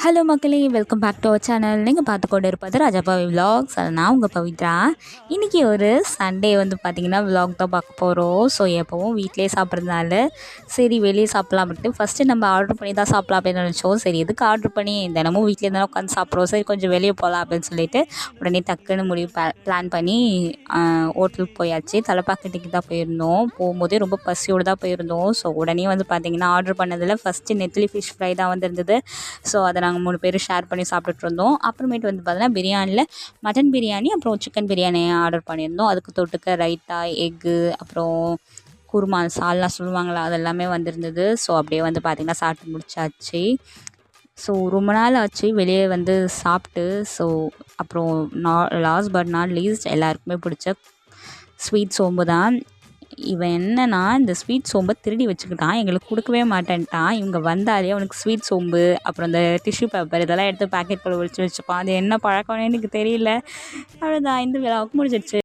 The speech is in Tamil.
ஹலோ மக்களே, welcome back to our channel. நீங்கள் பார்த்து கொண்டு இருப்பது ராஜாபாவி விலாக்ஸ். அது நான் உங்கள் பவித்ரா. இன்றைக்கி ஒரு சண்டே வந்து பார்த்திங்கன்னா விலாக் தான் பார்க்க போகிறோம். ஸோ எப்போவும் வீட்டிலே சாப்பிட்றதுனால சரி வெளியே சாப்பிட்லாம் அப்படின்ட்டு ஃபஸ்ட்டு நம்ம ஆர்டர் பண்ணி தான் சாப்பிட்லாம் அப்படின்னு நினச்சோம். சரி எதுக்கு ஆர்டர் பண்ணி தினமும் வீட்டிலே இருந்தாலும் உட்காந்து சாப்பிட்றோம், சரி கொஞ்சம் வெளியே போகலாம் அப்படின்னு சொல்லிட்டு உடனே டக்குன்னு பிளான் பண்ணி ஹோட்டலுக்கு போயாச்சு. தலைப்பாக்கட்டிக்கு தான் போயிருந்தோம். போகும்போதே ரொம்ப பசியோடு தான் போயிருந்தோம். ஸோ உடனே வந்து பார்த்திங்கன்னா ஆர்டர் பண்ணதில் ஃபஸ்ட்டு நெத்திலி ஃபிஷ் ஃப்ரை தான் வந்துருந்தது. ஸோ அதை நாங்கள் 3 பேர் ஷேர் பண்ணி சாப்பிட்டுட்டு இருந்தோம். அப்புறமேட்டு வந்து பார்த்தீங்கன்னா பிரியாணியில் மட்டன் பிரியாணி அப்புறம் சிக்கன் பிரியாணி ஆர்டர் பண்ணியிருந்தோம். அதுக்கு தொட்டுக்க ரைத்தா, எக்கு, அப்புறம் குருமா, சால்னா சொல்லுவாங்களா, அதெல்லாமே வந்திருந்தது. ஸோ அப்படியே வந்து பார்த்திங்கன்னா சாப்பிட்டு முடிச்சாச்சு. ஸோ ரொம்ப நாள் ஆச்சு வெளியே வந்து சாப்பிட்டு. ஸோ அப்புறம் லாஸ்ட் பட் நாட் லீஸ்ட் எல்லாருக்குமே பிடிச்ச ஸ்வீட் சோம்பு தான். இவன் என்னன்னா இந்த ஸ்வீட் சோம்பை திருடி வச்சுக்கிட்டான், எங்களுக்கு கொடுக்கவே மாட்டேன்ட்டான். இவங்க வந்தாலே அவனுக்கு ஸ்வீட் சோம்பு அப்புறம் இந்த டிஷ்யூ பேப்பர் இதெல்லாம் எடுத்து பேக்கெட் போல ஒழிச்சு வச்சுப்பான். அது என்ன பழக்கம்னு எனக்கு தெரியல. அவ்வளோதான், இந்த விழாவுக்கு முடிஞ்சிடுச்சு.